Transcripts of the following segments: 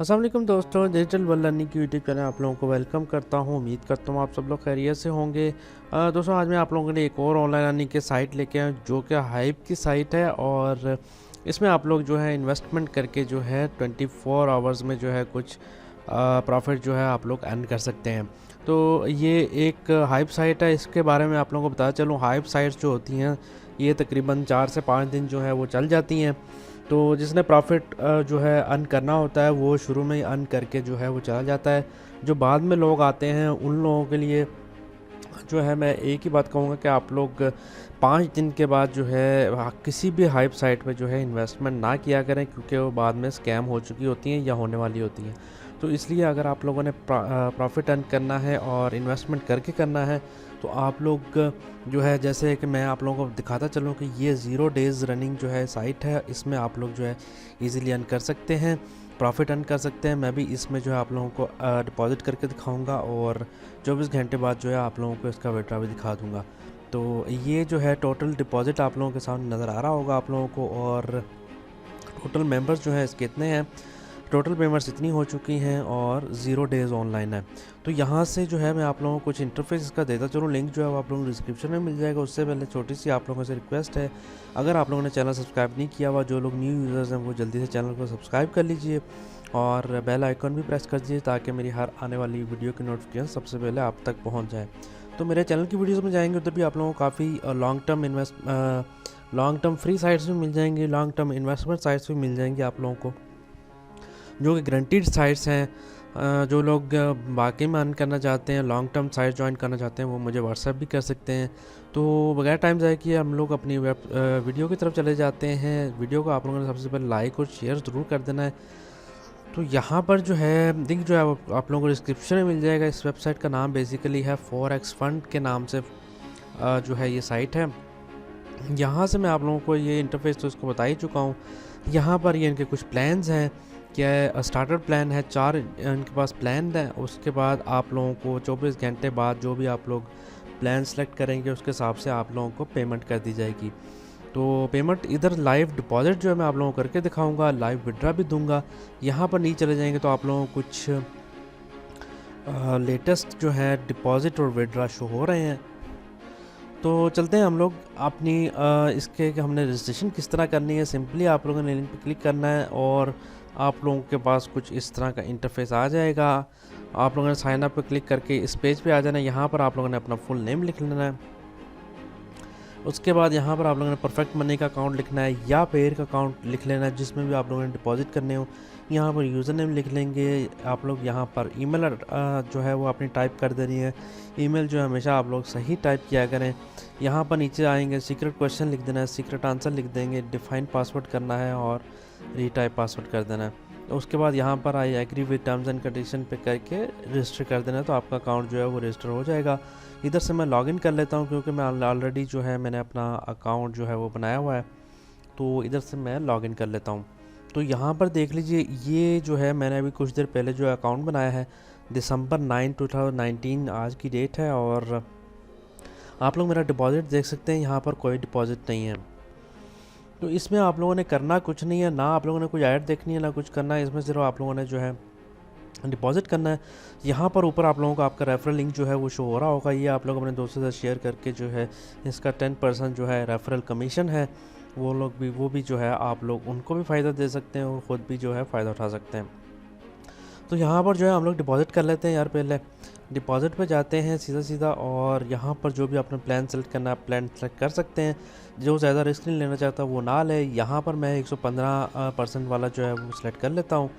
अस्सलाम वालेकुम दोस्तों, डिजिटल वर्ल्ड लर्निंग की यूट्यूब चैनल आप लोगों को वेलकम करता हूं। उम्मीद करता हूं आप सब लोग खैरियत से होंगे। दोस्तों आज मैं आप लोगों के लिए एक और ऑनलाइन लर्निंग की साइट लेके आया हूं जो कि हाइप की साइट है और इसमें आप लोग जो है इन्वेस्टमेंट करके जो है 24 आवर्स में जो है कुछ प्रॉफिट जो है आप लोग अर्न कर सकते हैं। तो ये एक हाइप साइट है, इसके बारे में आप लोगों को बताया चलूँ। हाइप साइट्स जो होती हैं ये तकरीबन 4 से 5 दिन जो है वो चल जाती हैं। तो जिसने प्रॉफिट जो है अर्न करना होता है वो शुरू में ही अर्न करके जो है वो चला जाता है। जो बाद में लोग आते हैं उन लोगों के लिए जो है मैं एक ही बात कहूँगा कि आप लोग 5 दिन के बाद जो है किसी भी हाइप साइट पे जो है इन्वेस्टमेंट ना किया करें, क्योंकि वो बाद में स्कैम हो चुकी होती हैं या होने वाली होती हैं। तो इसलिए अगर आप लोगों ने प्रॉफिट अर्न करना है और इन्वेस्टमेंट करके करना है तो आप लोग जो है, जैसे कि मैं आप लोगों को दिखाता चलूँ कि ये 0 डेज़ रनिंग जो है साइट है, इसमें आप लोग जो है ईज़िली अर्न कर सकते हैं, प्रॉफिट अर्न कर सकते हैं। मैं भी इसमें जो है आप लोगों को डिपॉज़िट करके दिखाऊंगा और 24 घंटे बाद जो है आप लोगों को इसका विड्रॉ भी दिखा दूंगा। तो ये जो है टोटल डिपॉज़िट आप लोगों के सामने नज़र आ रहा होगा आप लोगों को, और टोटल मेंबर्स जो है इसके इतने हैं। टोटल पेमेंट्स इतनी हो चुकी हैं और 0 डेज़ ऑनलाइन है। तो यहाँ से जो है मैं आप लोगों को कुछ इंटरफेस इसका देता चलूँ। लिंक जो है वो आप लोगों को डिस्क्रिप्शन में मिल जाएगा। उससे पहले छोटी सी आप लोगों से रिक्वेस्ट है, अगर आप लोगों ने चैनल सब्सक्राइब नहीं किया हुआ, जो लोग न्यू यूज़र्स हैं वो जल्दी से चैनल को सब्सक्राइब कर लीजिए और बेल आइकन भी प्रेस कर दीजिए ताकि मेरी हर आने वाली वीडियो की नोटिफिकेशन सबसे पहले आप तक पहुँच जाए। तो मेरे चैनल की वीडियोज़ में जाएंगे उधर भी आप लोगों को काफ़ी लॉन्ग टर्म फ्री साइट्स भी मिल जाएंगी, लॉन्ग टर्म इन्वेस्टमेंट साइट्स भी मिल जाएंगी आप लोगों को, जो कि गारंटीड साइट्स हैं। जो लोग वाकई में अर्न करना चाहते हैं, लॉन्ग टर्म साइट ज्वाइन करना चाहते हैं, वो मुझे व्हाट्सएप भी कर सकते हैं। तो बगैर टाइम ज़ाया किए हम लोग अपनी वीडियो की तरफ चले जाते हैं। वीडियो को आप लोगों ने सबसे पहले लाइक और शेयर ज़रूर कर देना है। तो यहाँ पर जो है लिंक जो है आप लोगों को डिस्क्रिप्शन में मिल जाएगा। इस वेबसाइट का नाम बेसिकली है फॉरेक्स फंड के नाम से जो है ये साइट है। यहाँ से मैं आप लोगों को ये इंटरफेस तो इसको बता ही चुका हूँ। यहाँ पर ये इनके कुछ प्लान्स हैं। क्या स्टार्टर प्लान है, 4 इनके पास प्लान है। उसके बाद आप लोगों को 24 घंटे बाद जो भी आप लोग प्लान सेलेक्ट करेंगे उसके हिसाब से आप लोगों को पेमेंट कर दी जाएगी। तो पेमेंट इधर लाइव डिपॉजिट जो है मैं आप लोगों को करके दिखाऊंगा, लाइव विड्रा भी दूंगा। यहाँ पर नीचे चले जाएंगे तो आप लोगों को कुछ लेटेस्ट जो है डिपॉजिट और विड्रा शो हो रहे हैं। तो चलते हैं हम लोग अपनी इसके कि हमने रजिस्ट्रेशन किस तरह करनी है। सिंपली आप लोगों ने लिंक पे क्लिक करना है और आप लोगों के पास कुछ इस तरह का इंटरफेस आ जाएगा। आप लोगों ने साइन अप पे क्लिक करके इस पेज पे आ जाना है। यहाँ पर आप लोगों ने अपना फुल नेम लिख लेना है। उसके बाद यहाँ पर आप लोगों ने परफेक्ट मनी का अकाउंट लिखना है या पेयर का अकाउंट लिख लेना है, जिसमें भी आप लोगों ने डिपॉजिट करने हो। यहाँ पर यूज़र नेम लिख लेंगे आप लोग। यहाँ पर ईमेल जो है वो अपनी टाइप कर देनी है। ईमेल जो है हमेशा आप लोग सही टाइप किया करें। यहाँ पर नीचे आएंगे, सीक्रेट क्वेश्चन लिख देना है, सीक्रेट आंसर लिख देंगे, डिफाइन पासवर्ड करना है और रीटाइप पासवर्ड कर देना है। तो उसके बाद यहाँ पर I agree with terms and condition पे करके रजिस्टर कर देना है, तो आपका अकाउंट जो है वो रजिस्टर हो जाएगा। इधर से मैं लॉगिन कर लेता हूँ क्योंकि मैं ऑलरेडी जो है मैंने अपना अकाउंट जो है वो बनाया हुआ है। तो इधर से मैं लॉगिन कर लेता हूँ। तो यहाँ पर देख लीजिए, ये जो है मैंने अभी कुछ देर पहले जो अकाउंट बनाया है, दिसंबर 9 2019 आज की डेट है। और आप लोग मेरा डिपॉजिट देख सकते हैं, यहाँ पर कोई डिपॉजिट नहीं है। तो इसमें आप लोगों ने करना कुछ नहीं है, ना आप लोगों ने कोई ऐड देखनी है ना कुछ करना है। इसमें सिर्फ आप लोगों ने जो है डिपॉजिट करना है। यहाँ पर ऊपर आप लोगों को आपका रेफरल लिंक जो है वो शो हो रहा होगा। ये आप लोग अपने दोस्तों से शेयर करके जो है इसका 10% जो है रेफरल कमीशन है, वो भी जो है आप लोग उनको भी फ़ायदा दे सकते हैं और ख़ुद भी जो है फ़ायदा उठा सकते हैं। तो यहाँ पर जो है हम लोग डिपॉजिट कर लेते हैं यार। पहले डिपॉजिट पे जाते हैं सीधा और यहाँ पर जो भी आपने प्लान सेलेक्ट करना है प्लान सेलेक्ट कर सकते हैं। जो ज़्यादा रिस्क नहीं लेना चाहता वो ना ले। यहाँ पर मैं 115% वाला जो है वो सिलेक्ट कर लेता हूँ।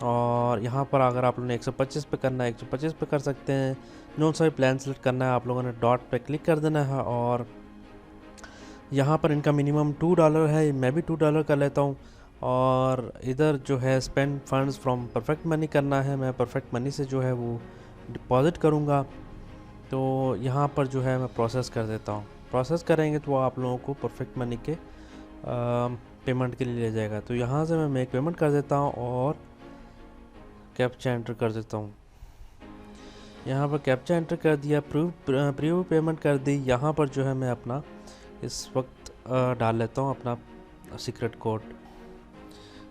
और यहाँ पर अगर आप लोगों ने 125 पे करना है 125 पे कर सकते हैं। जो सा भी प्लान सेलेक्ट करना है आप लोगों ने डॉट पे क्लिक कर देना है। और यहाँ पर इनका मिनिमम $2 है, मैं भी $2 कर लेता हूँ। और इधर जो है spend funds from perfect money करना है, मैं परफेक्ट मनी से जो है वो डिपॉज़िट करूँगा। तो यहाँ पर जो है मैं प्रोसेस कर देता हूँ। प्रोसेस करेंगे तो आप लोगों को परफेक्ट मनी के पेमेंट के लिए ले जाएगा। तो यहाँ से मैं मेक पेमेंट कर देता हूँ और कैप्चा एंटर कर देता हूँ। यहाँ पर कैप्चा एंटर कर दिया, प्रीव्यू पेमेंट कर दी। यहाँ पर जो है मैं अपना इस वक्त डाल लेता हूँ अपना सीक्रेट कोड।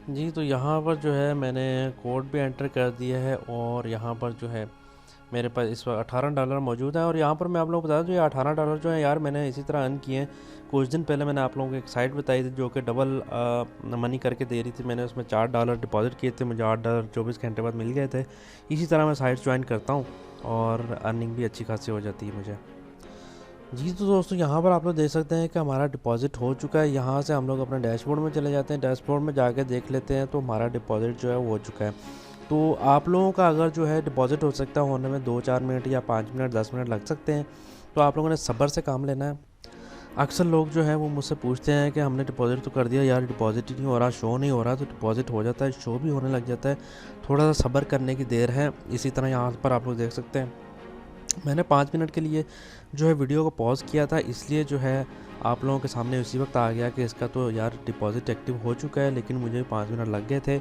जी, तो यहाँ पर जो है मैंने कोड भी एंटर कर दिया है और यहाँ पर जो है मेरे पास इस वक्त $18 मौजूद है। और यहाँ पर मैं आप लोगों को बता दूँ, ये $18 जो है यार मैंने इसी तरह अर्न किए हैं। कुछ दिन पहले मैंने आप लोगों को एक साइट बताई थी जो कि डबल मनी करके दे रही थी। मैंने उसमें $4 डिपॉजिट किए थे, मुझे $8 24 घंटे बाद मिल गए थे। इसी तरह मैं साइट्स ज्वाइन करता हूँ और अर्निंग भी अच्छी खासी हो जाती है मुझे। जी, तो दोस्तों यहाँ पर आप लोग देख सकते हैं कि हमारा डिपॉज़िट हो चुका है। यहाँ से हम लोग अपने डैशबोर्ड में चले जाते हैं, डैशबोर्ड में जाके देख लेते हैं तो हमारा डिपॉज़िट जो है वो हो चुका है। तो आप लोगों का अगर जो है डिपॉज़िट हो सकता है होने में 2-4 मिनट या 5 मिनट 10 मिनट लग सकते हैं। तो आप लोगों ने सब्र से काम लेना है। अक्सर लोग जो है वो मुझसे पूछते हैं कि हमने डिपॉज़िट तो कर दिया यार, डिपॉज़िट ही नहीं हो रहा, शो नहीं हो रहा। तो डिपॉज़िट हो जाता है, शो भी होने लग जाता है, थोड़ा सा सब्र करने की देर है। इसी तरह यहाँ पर आप लोग देख सकते हैं मैंने 5 मिनट के लिए जो है वीडियो को पॉज़ किया था, इसलिए जो है आप लोगों के सामने उसी वक्त आ गया कि इसका तो यार डिपॉज़िट एक्टिव हो चुका है, लेकिन मुझे 5 मिनट लग गए थे।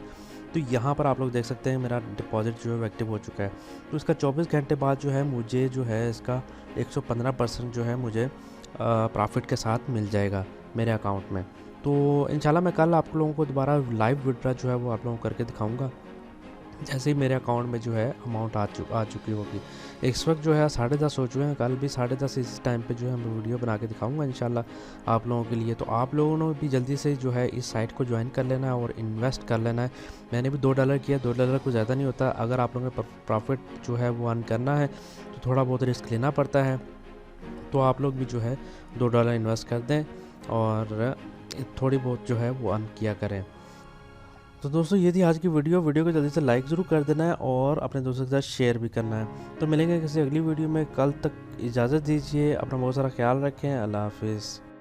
तो यहाँ पर आप लोग देख सकते हैं मेरा डिपॉज़िट जो है एक्टिव हो चुका है। तो इसका 24 घंटे बाद जो है मुझे जो है इसका 115% जो है मुझे प्रॉफ़िट के साथ मिल जाएगा मेरे अकाउंट में। तो इंशाल्लाह मैं कल आप लोगों को दोबारा लाइव विड्रॉ जो है वो आप लोगों को करके दिखाऊँगा, जैसे ही मेरे अकाउंट में जो है अमाउंट आ चुकी होगी। इस वक्त जो है 10:30 हो चुके हैं, कल भी 10:30 इस टाइम पे जो है मैं वीडियो बना के दिखाऊंगा इंशाल्लाह आप लोगों के लिए। तो आप लोगों ने भी जल्दी से जो है इस साइट को ज्वाइन कर लेना है और इन्वेस्ट कर लेना है। मैंने भी $2 किया, $2 कुछ ज़्यादा नहीं होता। अगर आप लोगों ने प्रॉफिट जो है वो अर्न करना है तो थोड़ा बहुत रिस्क लेना पड़ता है। तो आप लोग भी जो है $2 इन्वेस्ट कर दें और थोड़ी बहुत जो है वो अर्न किया करें। तो दोस्तों ये थी आज की वीडियो को जल्दी से लाइक ज़रूर कर देना है और अपने दोस्तों के साथ शेयर भी करना है। तो मिलेंगे किसी अगली वीडियो में, कल तक इजाज़त दीजिए, अपना बहुत सारा ख्याल रखें। अल्लाह हाफिज़।